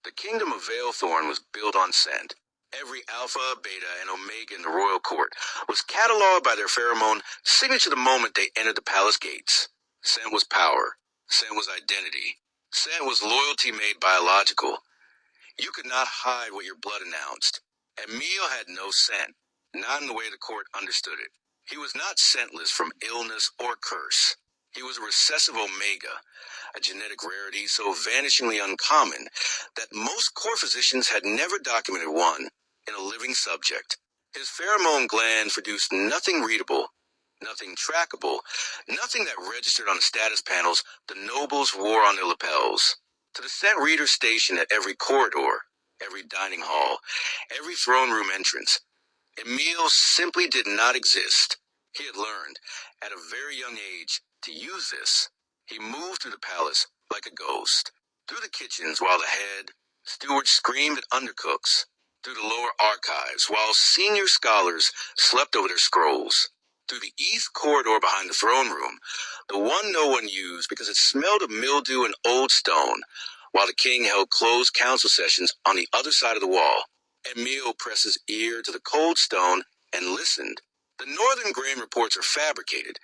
The Kingdom of Vaelthorn was built on scent. Every alpha, beta, and omega in the royal court was cataloged by their pheromone signature the moment they entered the palace gates. Scent was power. Scent was identity. Scent was loyalty made biological. You could not hide what your blood announced. Emile had no scent, not in the way the court understood it. He was not scentless from illness or curse. He was a recessive omega, a genetic rarity so vanishingly uncommon that most court physicians had never documented one in a living subject. His pheromone gland produced nothing readable, nothing trackable, nothing that registered on the status panels the nobles wore on their lapels. To the scent reader stationed at every corridor, every dining hall, every throne room entrance, Emile simply did not exist. He had learned, at a very young age, to use this. He moved through the palace like a ghost, through the kitchens while the head stewards screamed at undercooks, through the lower archives while senior scholars slept over their scrolls, through the east corridor behind the throne room, the one no one used because it smelled of mildew and old stone, while the king held closed council sessions on the other side of the wall. Emile pressed his ear to the cold stone and listened. The northern grain reports are fabricated,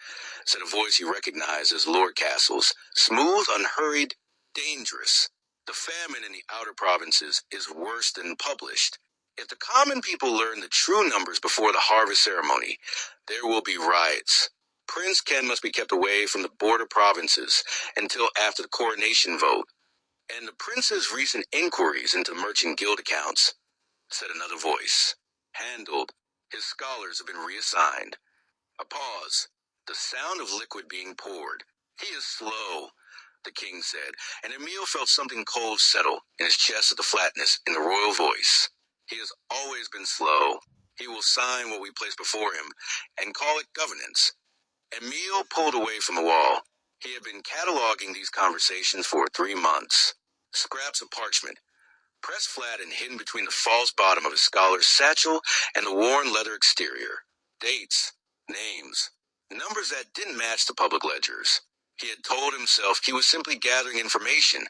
said a voice he recognized as Lord Castle's, smooth, unhurried, dangerous. The famine in the outer provinces is worse than published. If the common people learn the true numbers before the harvest ceremony, there will be riots. Prince Ken must be kept away from the border provinces until after the coronation vote. And the prince's recent inquiries into merchant guild accounts, said another voice, handled. His scholars have been reassigned. A pause. The sound of liquid being poured. He is slow, the king said, and Emile felt something cold settle in his chest at the flatness in the royal voice. He has always been slow. He will sign what we place before him and call it governance. Emile pulled away from the wall. He had been cataloging these conversations for 3 months. Scraps of parchment, pressed flat and hidden between the false bottom of his scholar's satchel and the worn leather exterior. Dates, names, numbers that didn't match the public ledgers. He had told himself he was simply gathering information,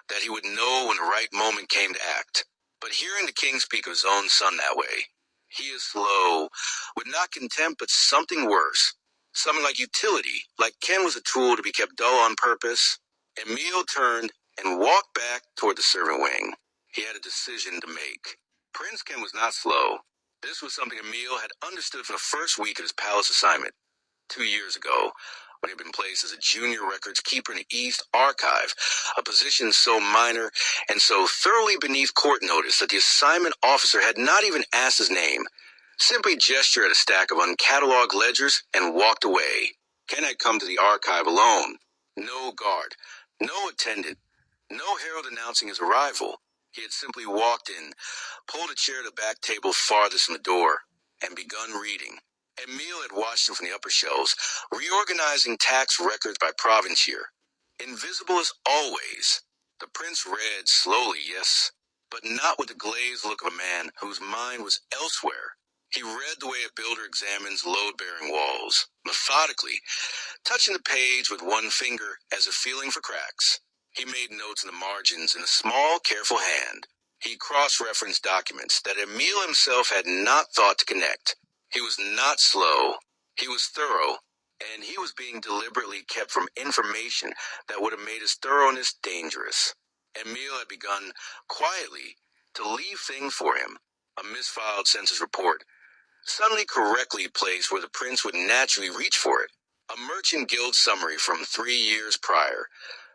that he would know when the right moment came to act. But hearing the king speak of his own son that way, he is slow, with not contempt but something worse. Something like utility, like Ken was a tool to be kept dull on purpose. Emile turned and walked back toward the servant wing. He had a decision to make. Prince Ken was not slow. This was something Emile had understood from the first week of his palace assignment, 2 years ago, when he had been placed as a junior records keeper in the East Archive, a position so minor and so thoroughly beneath court notice that the assignment officer had not even asked his name, simply gestured at a stack of uncatalogued ledgers and walked away. Ken had come to the archive alone. No guard, no attendant, no herald announcing his arrival. He had simply walked in, pulled a chair to the back table farthest from the door, and begun reading. Emile had watched him from the upper shelves, reorganizing tax records by province year. Invisible as always, the prince read slowly, yes, but not with the glazed look of a man whose mind was elsewhere. He read the way a builder examines load-bearing walls, methodically, touching the page with one finger as if feeling for cracks. He made notes in the margins in a small, careful hand. He cross-referenced documents that Emile himself had not thought to connect. He was not slow. He was thorough, and he was being deliberately kept from information that would have made his thoroughness dangerous. Emile had begun, quietly, to leave things for him. A misfiled census report, suddenly correctly placed where the prince would naturally reach for it. A merchant guild summary from 3 years prior,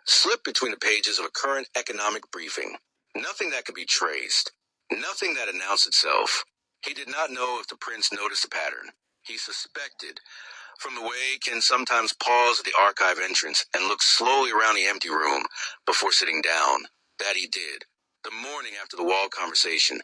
slipped between the pages of a current economic briefing. Nothing that could be traced. Nothing that announced itself. He did not know if the prince noticed a pattern. He suspected, from the way Ken sometimes paused at the archive entrance and looked slowly around the empty room before sitting down, that he did. The morning after the wall conversation,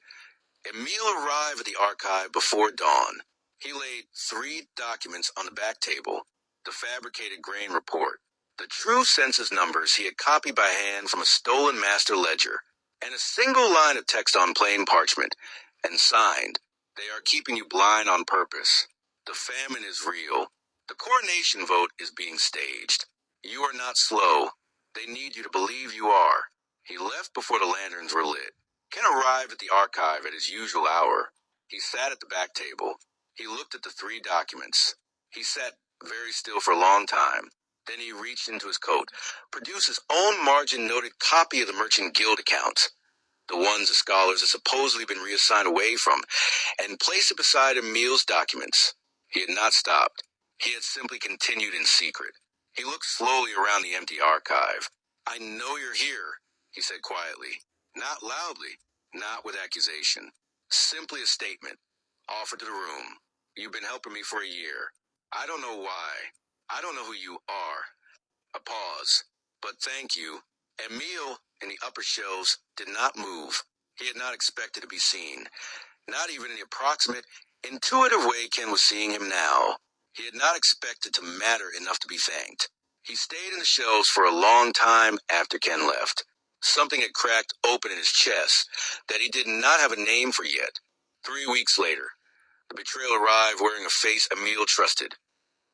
Emile arrived at the archive before dawn. He laid 3 documents on the back table. The fabricated grain report, the true census numbers he had copied by hand from a stolen master ledger, and a single line of text on plain parchment, and signed, "They are keeping you blind on purpose. The famine is real. The coronation vote is being staged. You are not slow. They need you to believe you are. He left before the lanterns were lit. Ken arrived at the archive at his usual hour. He sat at the back table. He looked at the 3 documents. He sat very still for a long time. Then he reached into his coat, produced his own margin-noted copy of the Merchant Guild accounts, the ones the scholars had supposedly been reassigned away from, and placed it beside Emile's documents. He had not stopped. He had simply continued in secret. He looked slowly around the empty archive. "I know you're here," he said quietly. Not loudly, not with accusation. Simply a statement, offered to the room. "You've been helping me for a year. I don't know why. I don't know who you are." A pause. "But thank you." Emile, in the upper shelves, did not move. He had not expected to be seen. Not even in the approximate, intuitive way Ken was seeing him now. He had not expected to matter enough to be thanked. He stayed in the shelves for a long time after Ken left. Something had cracked open in his chest that he did not have a name for yet. 3 weeks later, the betrayal arrived wearing a face Emile trusted.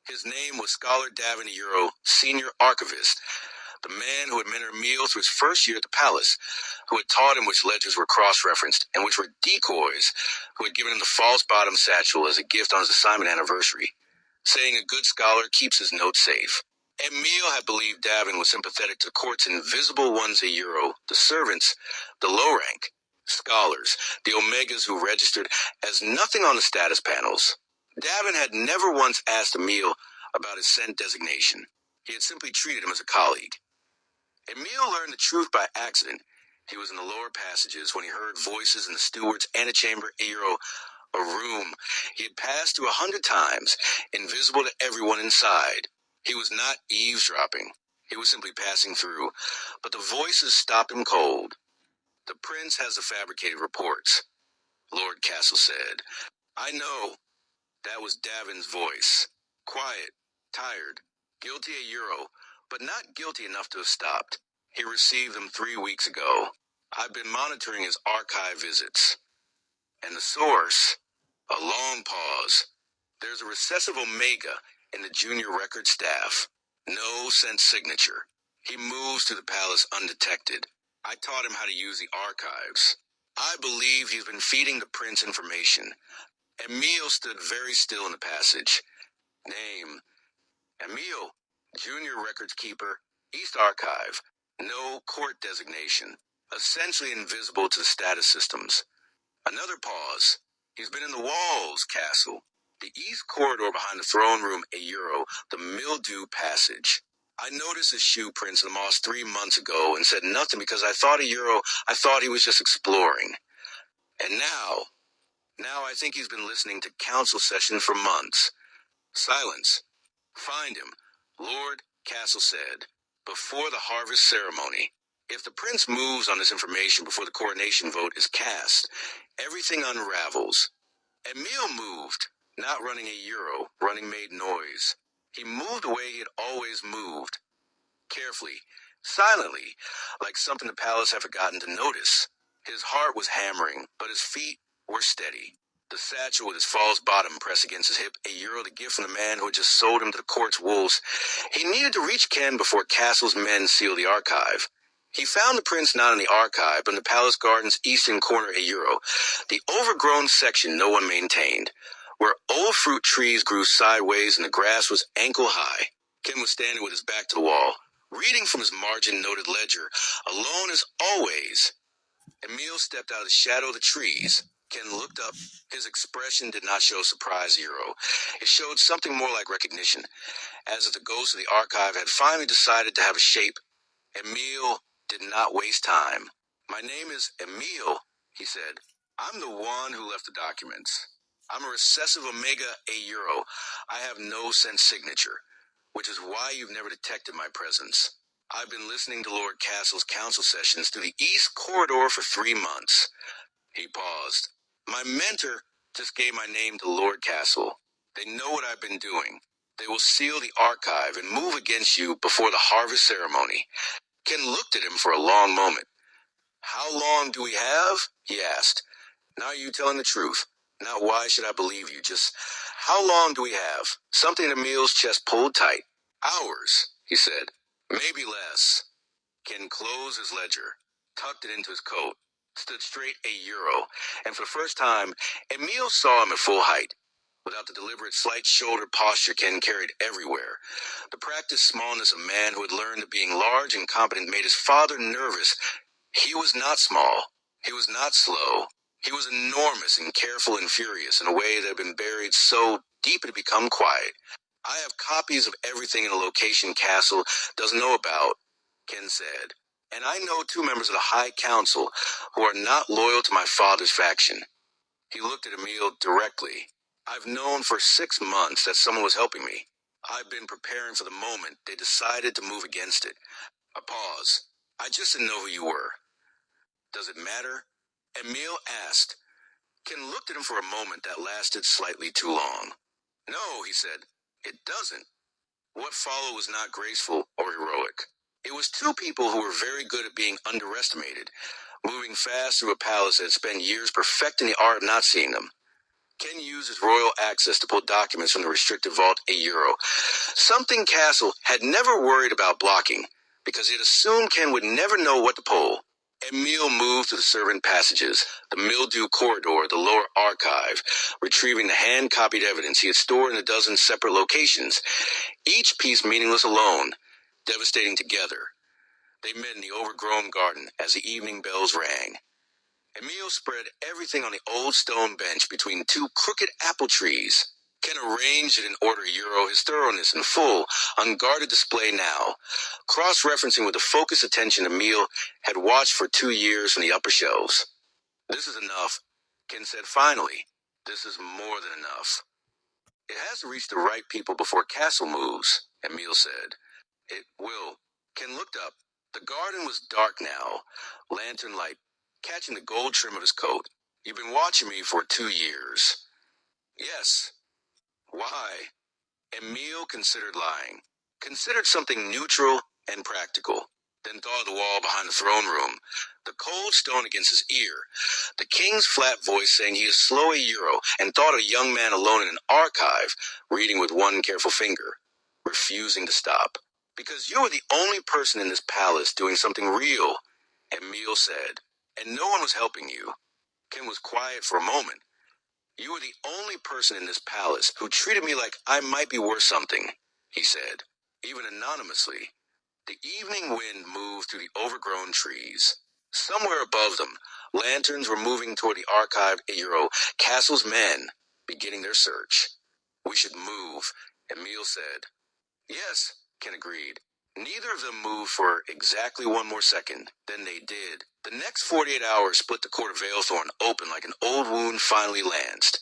His name was Scholar Davin Euro, Senior Archivist, the man who had mentored Emile through his first year at the palace, who had taught him which ledgers were cross-referenced and which were decoys, who had given him the false bottom satchel as a gift on his assignment anniversary, saying a good scholar keeps his notes safe. Emile had believed Davin was sympathetic to the court's invisible ones a euro, the servants, the low rank, scholars, the omegas who registered as nothing on the status panels. Davin had never once asked Emile about his sent designation. He had simply treated him as a colleague. Emile learned the truth by accident. He was in the lower passages when he heard voices in the steward's antechamber, a room he had passed through 100 times, invisible to everyone inside. He was not eavesdropping. He was simply passing through. But the voices stopped him cold. "The prince has the fabricated reports," Lord Castle said. "I know." That was Davin's voice. Quiet, tired, guilty a euro, but not guilty enough to have stopped. He received them 3 weeks ago. "I've been monitoring his archive visits." And the source? A long pause. "There's a recessive omega in the junior record staff. No sent signature. He moves through the palace undetected. I taught him how to use the archives. I believe he's been feeding the prince information." Emile stood very still in the passage. "Name?" "Emile, junior records keeper, East Archive. No court designation. Essentially invisible to the status systems." Another pause. "He's been in the walls, Castle. The east corridor behind the throne room, a euro, the mildew passage. I noticed his shoe prints in the moss 3 months ago and said nothing because I thought he was just exploring. And now I think he's been listening to council sessions for months." Silence. "Find him," Lord Castle said, "before the harvest ceremony. If the prince moves on this information before the coronation vote is cast, everything unravels." Emile moved, not running a euro, running made noise. He moved the way he had always moved. Carefully, silently, like something the palace had forgotten to notice. His heart was hammering, but his feet were steady. The satchel with his false bottom pressed against his hip, a euro, the gift from the man who had just sold him to the court's wolves. He needed to reach Ken before Castle's men sealed the archive. He found the prince not in the archive, but in the palace garden's eastern corner, a euro, the overgrown section no one maintained, where old fruit trees grew sideways and the grass was ankle high. Ken was standing with his back to the wall, reading from his margin-noted ledger, alone as always. Emile stepped out of the shadow of the trees. Ken looked up. His expression did not show surprise, Euro. It showed something more like recognition, as if the ghost of the archive had finally decided to have a shape. Emile did not waste time. "My name is Emile," he said. "I'm the one who left the documents. I'm a recessive omega a euro. I have no sent signature, which is why you've never detected my presence. I've been listening to Lord Castle's council sessions through the east corridor for 3 months. He paused. "My mentor just gave my name to Lord Castle. They know what I've been doing. They will seal the archive and move against you before the harvest ceremony." Ken looked at him for a long moment. "How long do we have?" he asked. "Now you telling the truth. Not why should I believe you, just how long do we have?" Something in Emile's chest pulled tight. "Hours," he said. "Maybe less." Ken closed his ledger. tucked it into his coat, stood straight €1, and for the first time, Emile saw him at full height. Without the deliberate slight shoulder posture Ken carried everywhere, the practiced smallness of a man who had learned that being large and competent made his father nervous. He was not small. He was not slow. He was enormous and careful and furious in a way that had been buried so deep it had become quiet. I have copies of everything in a location Castle doesn't know about, Ken said, and I know 2 members of the High Council who are not loyal to my father's faction. He looked at Emile directly. I've known for 6 months that someone was helping me. I've been preparing for the moment they decided to move against it. A pause. I just didn't know who you were. Does it matter? Emile asked. Ken looked at him for a moment that lasted slightly too long. No, he said. It doesn't. What followed was not graceful or heroic. It was 2 people who were very good at being underestimated, moving fast through a palace that had spent years perfecting the art of not seeing them. Ken used his royal access to pull documents from the restricted vault €1, something Castle had never worried about blocking, because he had assumed Ken would never know what to pull. Emile moved to the servant passages, the mildew corridor, the lower archive, retrieving the hand-copied evidence he had stored in a dozen separate locations, each piece meaningless alone, devastating together. They met in the overgrown garden as the evening bells rang. Emile spread everything on the old stone bench between 2 crooked apple trees. Ken arranged it in order €, his thoroughness in full, unguarded display now, cross-referencing with the focused attention Emile had watched for 2 years from the upper shelves. This is enough, Ken said finally. This is more than enough. It has to reach the right people before Castle moves, Emile said. It will. Ken looked up. The garden was dark now, lantern light catching the gold trim of his coat. You've been watching me for 2 years. Yes. Why? Emile considered lying. Considered something neutral and practical. Then thought of the wall behind the throne room. The cold stone against his ear. The king's flat voice saying he is slow €, and thought of a young man alone in an archive, reading with one careful finger, refusing to stop. Because you are the only person in this palace doing something real, Emile said, and no one was helping you. Ken was quiet for a moment. You are the only person in this palace who treated me like I might be worth something, he said, even anonymously. The evening wind moved through the overgrown trees. Somewhere above them, lanterns were moving toward the archived €, Castle's men, beginning their search. We should move, Emile said. Yes, Ken agreed. Neither of them moved for exactly 1 more second. Then they did. The next 48 hours split the court of Vaelthorn open like an old wound finally lanced.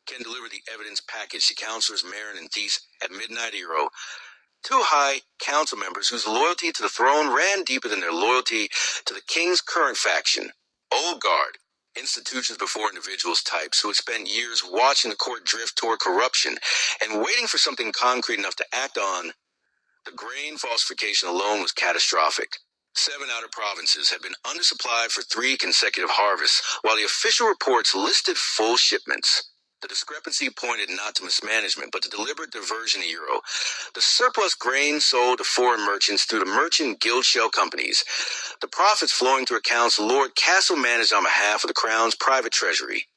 Ken delivered the evidence package to Councilors Marin and Thies at midnight €, 2 high council members whose loyalty to the throne ran deeper than their loyalty to the king's current faction. Old guard, institutions before individuals types who had spent years watching the court drift toward corruption and waiting for something concrete enough to act on. The grain falsification alone was catastrophic. 7 outer provinces had been undersupplied for 3 consecutive harvests, while the official reports listed full shipments. The discrepancy pointed not to mismanagement, but to deliberate diversion €. The surplus grain sold to foreign merchants through the merchant guild shell companies. The profits flowing to accounts Lord Castle managed on behalf of the crown's private treasury.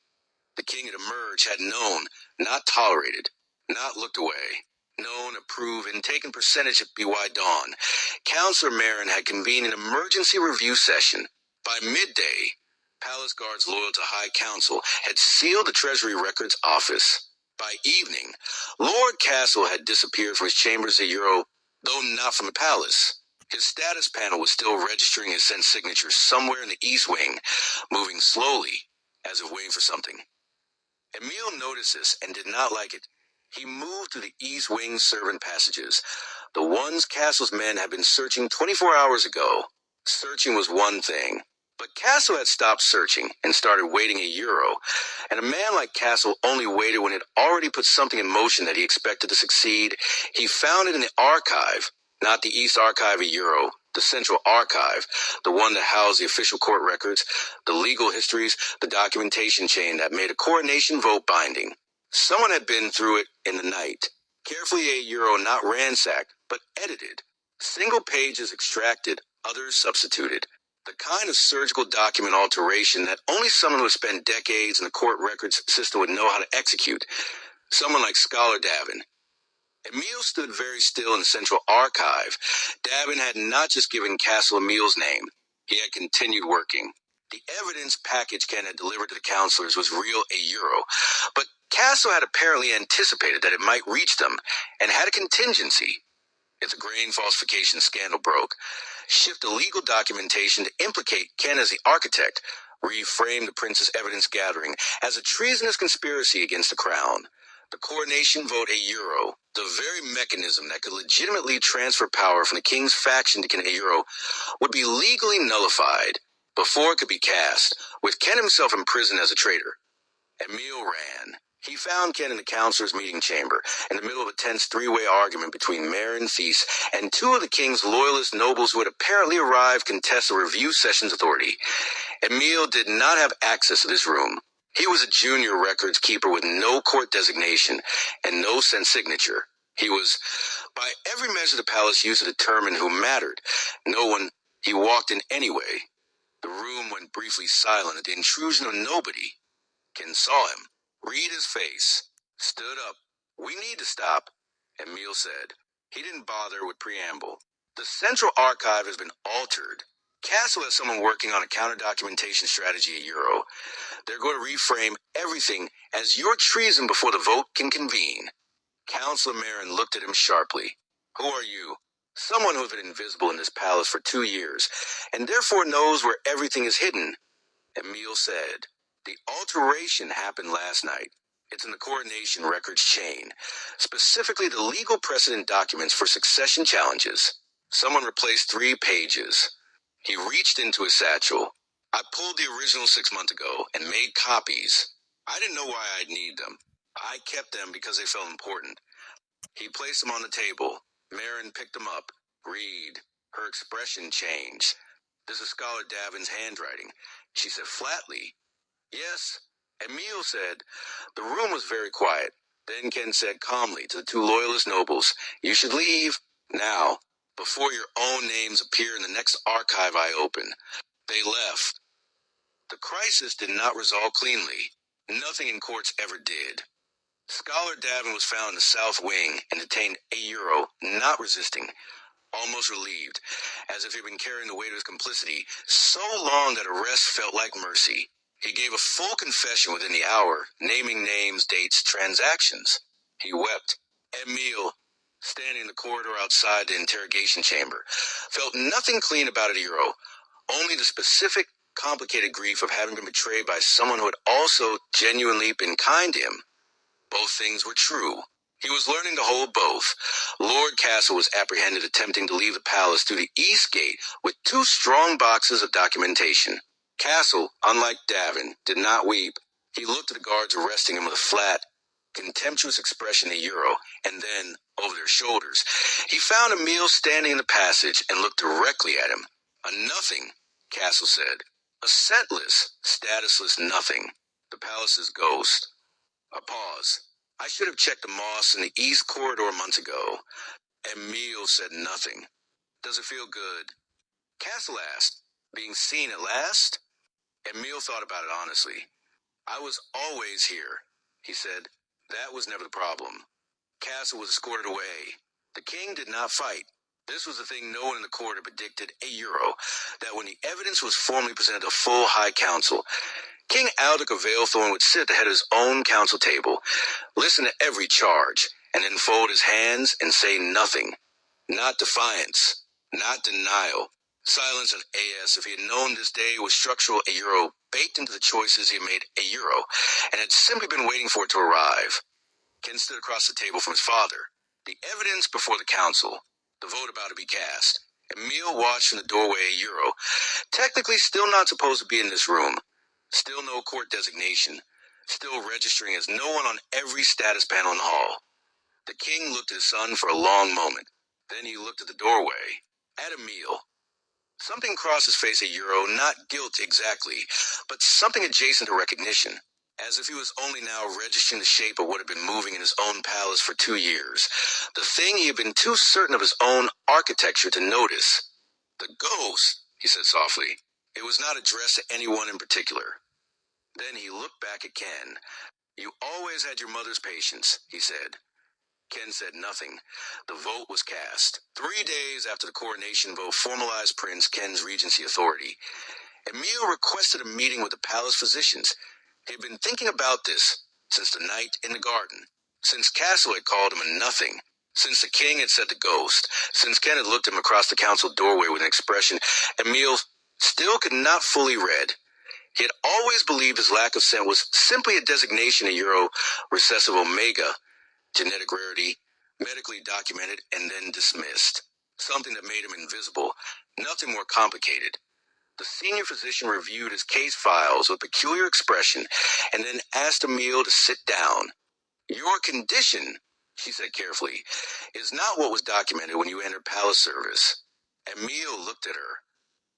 The king had emerged, had known, not tolerated, not looked away. Known, approved, and taken percentage at BY Dawn. Councilor Marin had convened an emergency review session. By midday, palace guards loyal to High Council had sealed the Treasury Records office. By evening, Lord Castle had disappeared from his chambers €, though not from the palace. His status panel was still registering his sent signatures somewhere in the East Wing, moving slowly, as if waiting for something. Emile noticed this and did not like it. He moved through the East Wing servant passages, the ones Castle's men had been searching 24 hours ago. Searching was one thing, but Castle had stopped searching and started waiting €, and a man like Castle only waited when it already put something in motion that he expected to succeed. He found it in the archive, not the East Archive €, the Central Archive, the one that housed the official court records, the legal histories, the documentation chain that made a coronation vote binding. Someone had been through it in the night. Carefully €, not ransacked, but edited. Single pages extracted, others substituted. The kind of surgical document alteration that only someone who has spent decades in the court records system would know how to execute. Someone like Scholar Davin. Emile stood very still in the central archive. Davin had not just given Castle Emile's name. He had continued working. The evidence package Ken had delivered to the counselors was real €1, but Castle had apparently anticipated that it might reach them and had a contingency. If the grain falsification scandal broke, shift the legal documentation to implicate Ken as the architect, reframe the prince's evidence gathering as a treasonous conspiracy against the crown. The coronation vote €1, the very mechanism that could legitimately transfer power from the king's faction to Ken €, would be legally nullified before it could be cast, with Ken himself imprisoned as a traitor. Emile ran. He found Ken in the counselor's meeting chamber, in the middle of a tense three-way argument between Mayor and Thies and two of the king's loyalist nobles who had apparently arrived to contest the review session's authority. Emile did not have access to this room. He was a junior records keeper with no court designation and no sent signature. He was, by every measure the palace used to determine who mattered, no one. He walked in anyway. The room went briefly silent at the intrusion of nobody. Ken saw him, read his face, stood up. "We need to stop," Emile said. He didn't bother with preamble. "The central archive has been altered. Castle has someone working on a counter-documentation strategy €1. They're going to reframe everything as your treason before the vote can convene." Councilor Marin looked at him sharply. "Who are you?" "Someone who has been invisible in this palace for 2 years, and therefore knows where everything is hidden," Emile said. "The alteration happened last night. It's in the coronation records chain, specifically the legal precedent documents for succession challenges. Someone replaced 3 pages. He reached into his satchel. "I pulled the original 6 months ago and made copies. I didn't know why I'd need them. I kept them because they felt important." He placed them on the table. Marin picked them up. "Read." Her expression changed. "This is Scholar Davin's handwriting," she said flatly. "Yes," Emile said. The room was very quiet. Then Ken said calmly to the 2 loyalist nobles, "You should leave now, before your own names appear in the next archive I open." They left. The crisis did not resolve cleanly. Nothing in courts ever did. Scholar Davin was found in the south wing and detained €1, not resisting, almost relieved, as if he had been carrying the weight of his complicity so long that arrest felt like mercy. He gave a full confession within the hour, naming names, dates, transactions. He wept. Emile, standing in the corridor outside the interrogation chamber, felt nothing clean about €1, only the specific, complicated grief of having been betrayed by someone who had also genuinely been kind to him. Both things were true. He was learning to hold both. Lord Castle was apprehended attempting to leave the palace through the east gate with 2 strong boxes of documentation. Castle, unlike Davin, did not weep. He looked at the guards arresting him with a flat, contemptuous expression €1, and then, over their shoulders, he found Emile standing in the passage and looked directly at him. "A nothing," Castle said. "A scentless, statusless nothing. The palace's ghost." A pause. "I should have checked the moss in the east corridor months ago." Emile said nothing. "Does it feel good?" Castle asked. "Being seen at last?" Emile thought about it honestly. "I was always here," he said. "That was never the problem." Castle was escorted away. The king did not fight. This was the thing no one in the court had predicted €1, that when the evidence was formally presented to full high council, King Aldrich of Vaelthorn would sit at the head of his own council table, listen to every charge, and then fold his hands and say nothing. Not defiance, not denial. Silence and as if he had known this day was structural €1 baked into the choices he had made €1 and had simply been waiting for it to arrive. Ken stood across the table from his father. The evidence before the council. The vote about to be cast. Emile watched from the doorway €1. Technically still not supposed to be in this room. Still no court designation. Still registering as no one on every status panel in the hall. The king looked at his son for a long moment. Then he looked at the doorway. At Emile. Something crossed his face €1, not guilt exactly, but something adjacent to recognition. As if he was only now registering the shape of what had been moving in his own palace for 2 years. The thing he had been too certain of his own architecture to notice. "The ghost," he said softly. It was not addressed to anyone in particular. Then he looked back at Ken. "You always had your mother's patience," he said. Ken said nothing. The vote was cast. 3 days after the coronation vote formalized Prince Ken's regency authority, Emile requested a meeting with the palace physicians. He had been thinking about this since the night in the garden, since Castle had called him a nothing, since the king had said the ghost, since Ken had looked at him across the council doorway with an expression Emile still could not fully read. He had always believed his lack of scent was simply a designation of recessive omega, genetic rarity, medically documented and then dismissed. Something that made him invisible, nothing more complicated. The senior physician reviewed his case files with peculiar expression and then asked Emile to sit down. "Your condition," she said carefully, "is not what was documented when you entered palace service." Emile looked at her.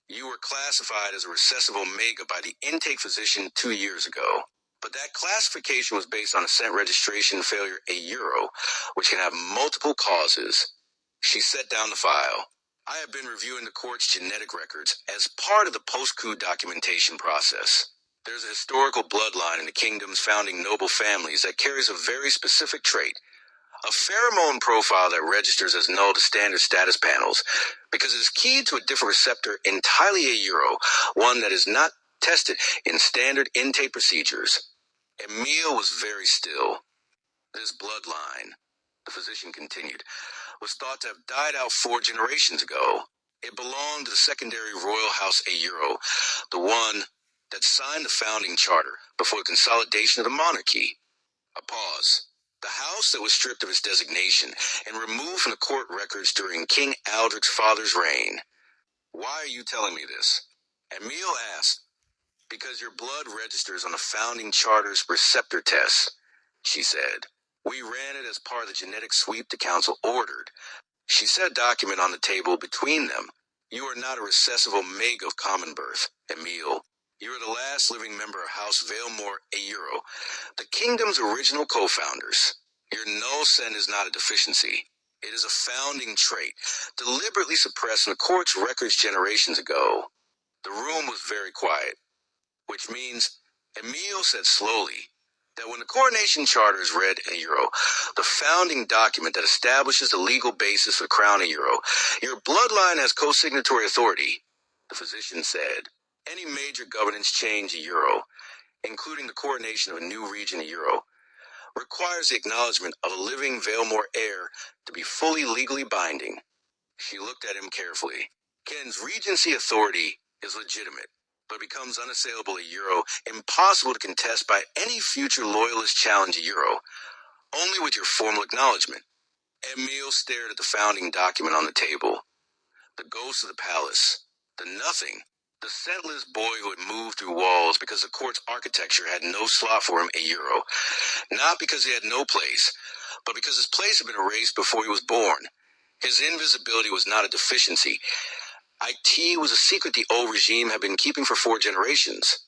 "You were classified as a recessive omega by the intake physician 2 years ago. But that classification was based on a scent registration failure a euro, which can have multiple causes." She set down the file. "I have been reviewing the court's genetic records as part of the post-coup documentation process. There's a historical bloodline in the kingdom's founding noble families that carries a very specific trait, a pheromone profile that registers as null to standard status panels, because it is keyed to a different receptor entirely a euro, one that is not tested in standard intake procedures." Emile was very still. "This bloodline," the physician continued, "was thought to have died out 4 generations ago. It belonged to the secondary royal house Euro, the one that signed the founding charter before the consolidation of the monarchy." A pause. "The house that was stripped of its designation and removed from the court records during King Aldrich's father's reign." "Why are you telling me this?" Emile asked. "Because your blood registers on the founding charter's receptor test," she said. "We ran it as part of the genetic sweep the council ordered." She set a document on the table between them. "You are not a recessive omega of common birth, Emile. You are the last living member of House Vaelthorn Euro, the kingdom's original co-founders. Your null scent is not a deficiency. It is a founding trait, deliberately suppressed in the court's records generations ago." The room was very quiet, which means, Emile said slowly, that when the coronation charter is read in Euro, the founding document that establishes the legal basis for the crown in Euro, your bloodline has co-signatory authority. The physician said, "Any major governance change in Euro, including the coronation of a new region in Euro, requires the acknowledgement of a living Vaelthorn heir to be fully legally binding." She looked at him carefully. "Ken's regency authority is legitimate, but becomes unassailable at Euro, impossible to contest by any future loyalist challenge at Euro, only with your formal acknowledgement." Emile stared at the founding document on the table. The ghost of the palace, the nothing, the scentless boy who had moved through walls because the court's architecture had no slot for him at Euro, not because he had no place, but because his place had been erased before he was born. His invisibility was not a deficiency. IT was a secret the old regime had been keeping for 4 generations.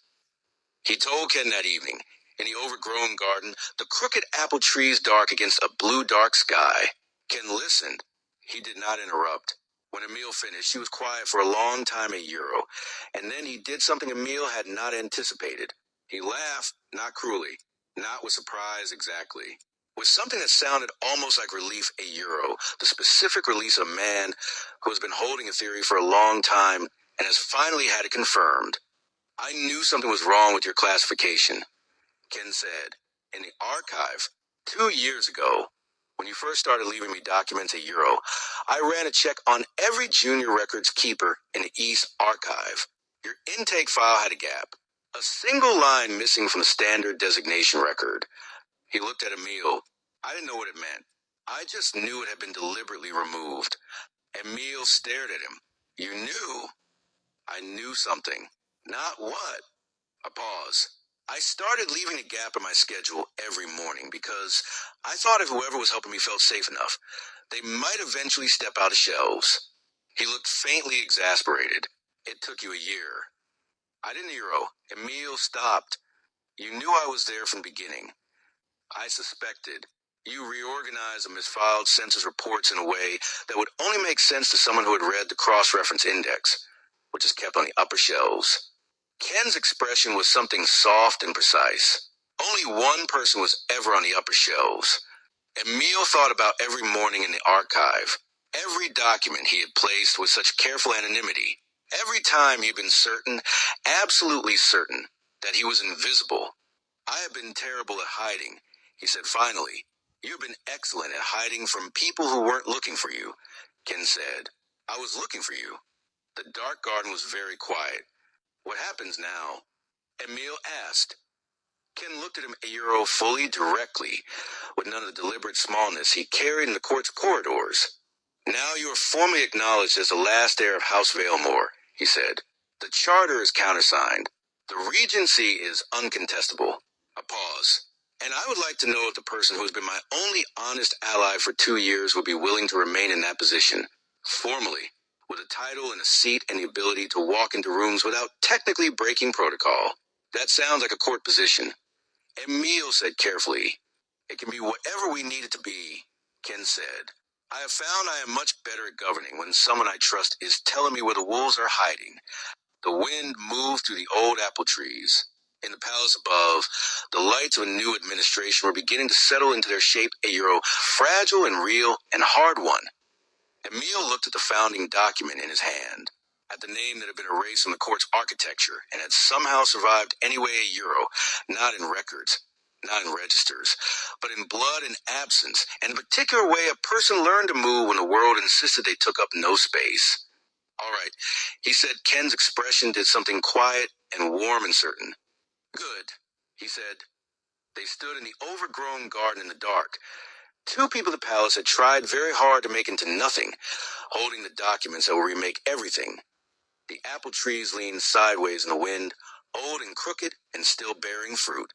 He told Ken that evening, in the overgrown garden, the crooked apple trees dark against a blue dark sky. Ken listened. He did not interrupt. When Emile finished, he was quiet for a long time at Euro, and then he did something Emile had not anticipated. He laughed, not cruelly, not with surprise exactly, with something that sounded almost like relief at Euro, the specific release of a man who has been holding a theory for a long time and has finally had it confirmed. "I knew something was wrong with your classification," Ken said. "In the archive, 2 years ago, when you first started leaving me documents at Euro, I ran a check on every junior records keeper in the East Archive. Your intake file had a gap, a single line missing from the standard designation record." He looked at Emile. "I didn't know what it meant. I just knew it had been deliberately removed." Emile stared at him. "You knew?" "I knew something." "Not what?" A pause. "I started leaving a gap in my schedule every morning because I thought if whoever was helping me felt safe enough, they might eventually step out of shelves." He looked faintly exasperated. "It took you a year." "I didn't, Euro." Emile stopped. "You knew I was there from the beginning. I suspected. You reorganized the misfiled census reports in a way that would only make sense to someone who had read the cross-reference index. which is kept on the upper shelves. Ken's expression was something soft and precise. Only one person was ever on the upper shelves. Emile thought about every morning in the archive, every document he had placed with such careful anonymity, every time he had been certain, absolutely certain, that he was invisible. I have been terrible at hiding, he said finally. You have been excellent at hiding from people who weren't looking for you, Ken said. I was looking for you. The dark garden was very quiet. What happens now? Emile asked. Ken looked at him fully, directly, with none of the deliberate smallness he carried in the court's corridors. Now you are formally acknowledged as the last heir of House Vaelthorn, he said. The charter is countersigned. The regency is uncontestable. A pause. And I would like to know if the person who has been my only honest ally for 2 years would be willing to remain in that position, formally, with a title and a seat and the ability to walk into rooms without technically breaking protocol. That sounds like a court position. Emile said carefully. It can be whatever we need it to be, Ken said. I have found I am much better at governing when someone I trust is telling me where the wolves are hiding. The wind moved through the old apple trees. In the palace above, the lights of a new administration were beginning to settle into their shape, fragile and real and hard one. Emile looked at the founding document in his hand, at the name that had been erased from the court's architecture and had somehow survived anyway not in records, not in registers, but in blood and absence, and in a particular way a person learned to move when the world insisted they took up no space. All right, he said. Ken's expression did something quiet and warm and certain. Good, he said. They stood in the overgrown garden in the dark. 2 people of the palace had tried very hard to make into nothing, holding the documents that will remake everything. The apple trees leaned sideways in the wind, old and crooked and still bearing fruit.